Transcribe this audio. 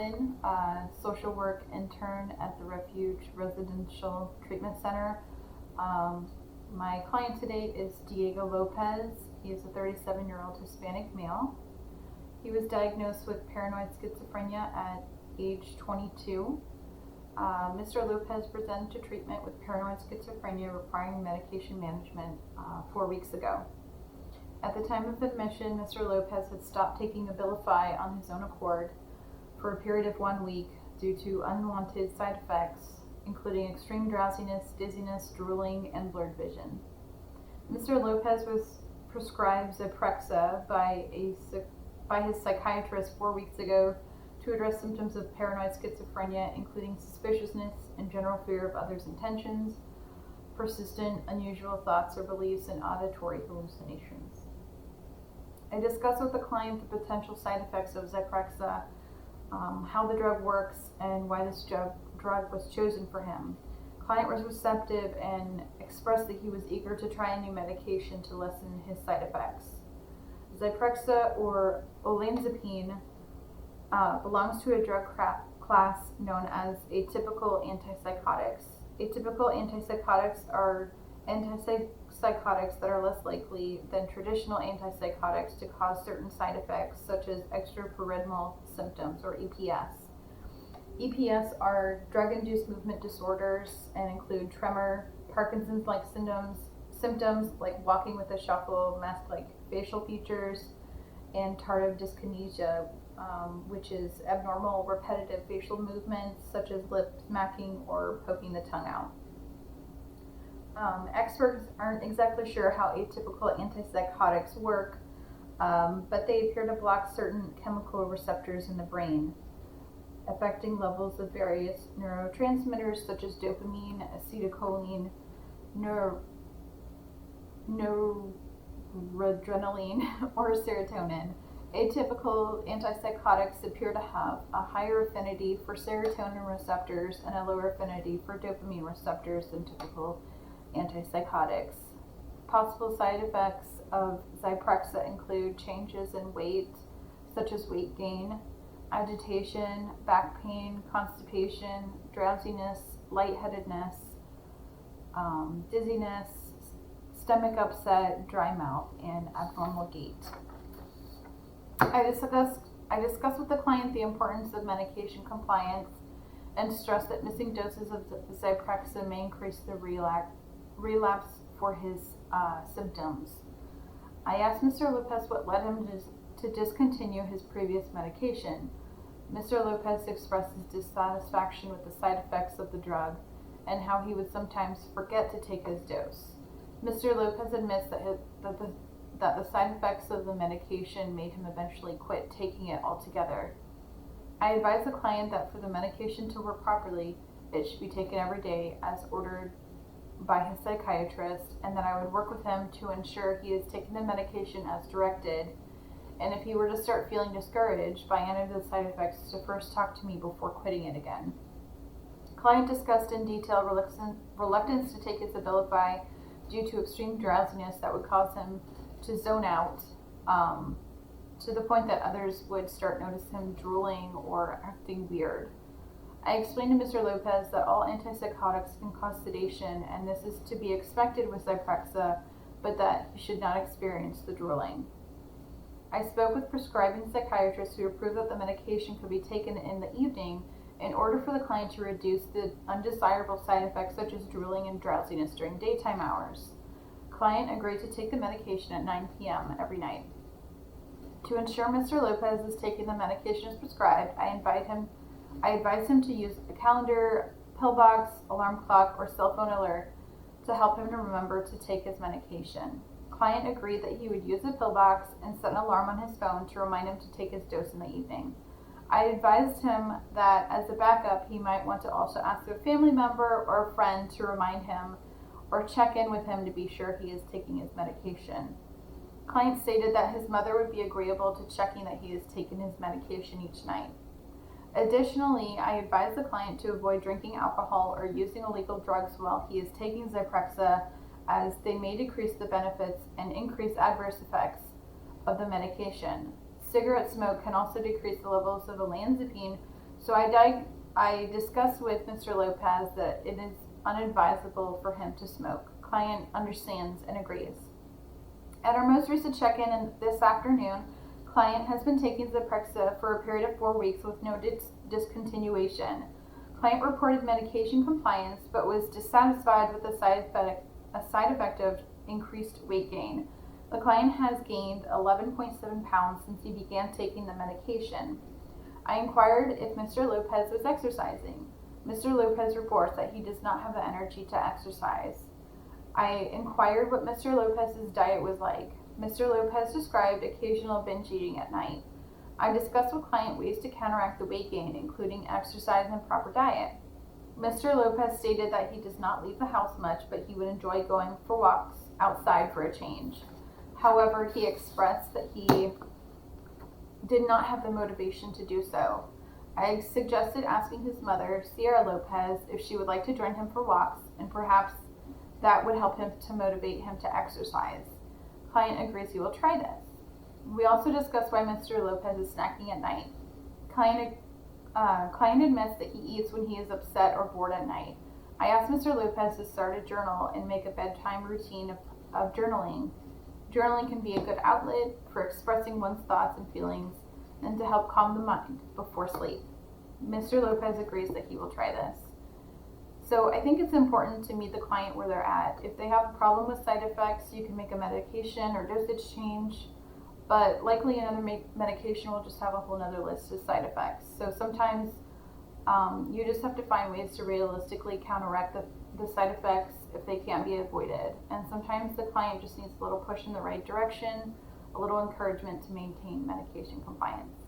Alvin, social work intern at the Refuge Residential Treatment Center. My client today is Diego Lopez. He is a 37-year-old Hispanic male. He was diagnosed with paranoid schizophrenia at age 22. Mr. Lopez presented to treatment with paranoid schizophrenia requiring medication management 4 weeks ago. At the time of admission, Mr. Lopez had stopped taking Abilify on his own accord for a period of 1 week due to unwanted side effects, including extreme drowsiness, dizziness, drooling, and blurred vision. Mr. Lopez was prescribed Zyprexa by his psychiatrist 4 weeks ago to address symptoms of paranoid schizophrenia, including suspiciousness and general fear of others' intentions, persistent, unusual thoughts or beliefs, and auditory hallucinations. I discussed with the client the potential side effects of Zyprexa, how the drug works, and why this drug was chosen for him. The client was receptive and expressed that he was eager to try a new medication to lessen his side effects. Zyprexa, or olanzapine, belongs to a drug class known as atypical antipsychotics. Atypical antipsychotics are antipsychotics that are less likely than traditional antipsychotics to cause certain side effects, such as extrapyramidal symptoms, or EPS. EPS are drug-induced movement disorders and include tremor, Parkinson's-like symptoms like walking with a shuffle, mask-like facial features, and tardive dyskinesia, which is abnormal repetitive facial movements such as lip smacking or poking the tongue out. Experts aren't exactly sure how atypical antipsychotics work, but they appear to block certain chemical receptors in the brain, affecting levels of various neurotransmitters such as dopamine, acetylcholine, noradrenaline, or serotonin. Atypical antipsychotics appear to have a higher affinity for serotonin receptors and a lower affinity for dopamine receptors than typical antipsychotics. Possible side effects of Zyprexa include changes in weight, such as weight gain, agitation, back pain, constipation, drowsiness, lightheadedness, dizziness, stomach upset, dry mouth, and abnormal gait. I discussed with the client the importance of medication compliance and stressed that missing doses of Zyprexa may increase the relapse for his symptoms. I asked Mr. Lopez what led him to discontinue his previous medication. Mr. Lopez expressed his dissatisfaction with the side effects of the drug and how he would sometimes forget to take his dose. Mr. Lopez admits that the side effects of the medication made him eventually quit taking it altogether. I advise the client that for the medication to work properly, it should be taken every day as ordered by his psychiatrist, and that I would work with him to ensure he is taking the medication as directed, and if he were to start feeling discouraged by any of the side effects, to first talk to me before quitting it again. Client discussed in detail reluctance to take his Abilify due to extreme drowsiness that would cause him to zone out, to the point that others would start noticing him drooling or acting weird. I explained to Mr. Lopez that all antipsychotics can cause sedation, and this is to be expected with Zyprexa, but that he should not experience the drooling. I spoke with prescribing psychiatrists who approved that the medication could be taken in the evening in order for the client to reduce the undesirable side effects such as drooling and drowsiness during daytime hours. Client agreed to take the medication at 9 p.m. every night. To ensure Mr. Lopez is taking the medication as prescribed, I advised him to use a calendar, pillbox, alarm clock, or cell phone alert to help him to remember to take his medication. Client agreed that he would use a pillbox and set an alarm on his phone to remind him to take his dose in the evening. I advised him that as a backup, he might want to also ask a family member or a friend to remind him or check in with him to be sure he is taking his medication. Client stated that his mother would be agreeable to checking that he is taking his medication each night. Additionally, I advise the client to avoid drinking alcohol or using illegal drugs while he is taking Zyprexa, as they may decrease the benefits and increase adverse effects of the medication. Cigarette smoke can also decrease the levels of olanzapine, So I discussed with Mr. Lopez that it is unadvisable for him to smoke. Client understands and agrees. At our most recent check-in this afternoon, client has been taking Zyprexa for a period of 4 weeks with no discontinuation. Client reported medication compliance but was dissatisfied with the side effect of increased weight gain. The client has gained 11.7 pounds since he began taking the medication. I inquired if Mr. Lopez was exercising. Mr. Lopez reports that he does not have the energy to exercise. I inquired what Mr. Lopez's diet was like. Mr. Lopez described occasional binge eating at night. I discussed with client ways to counteract the weight gain, including exercise and proper diet. Mr. Lopez stated that he does not leave the house much, but he would enjoy going for walks outside for a change. However, he expressed that he did not have the motivation to do so. I suggested asking his mother, Sierra Lopez, if she would like to join him for walks, and perhaps that would help him to motivate him to exercise. Client agrees he will try this. We also discussed why Mr. Lopez is snacking at night. Client admits that he eats when he is upset or bored at night. I asked Mr. Lopez to start a journal and make a bedtime routine of journaling. Journaling can be a good outlet for expressing one's thoughts and feelings and to help calm the mind before sleep. Mr. Lopez agrees that he will try this. So I think it's important to meet the client where they're at. If they have a problem with side effects, you can make a medication or dosage change, but likely another medication will just have a whole other list of side effects. So sometimes you just have to find ways to realistically counteract the side effects if they can't be avoided. And sometimes the client just needs a little push in the right direction, a little encouragement to maintain medication compliance.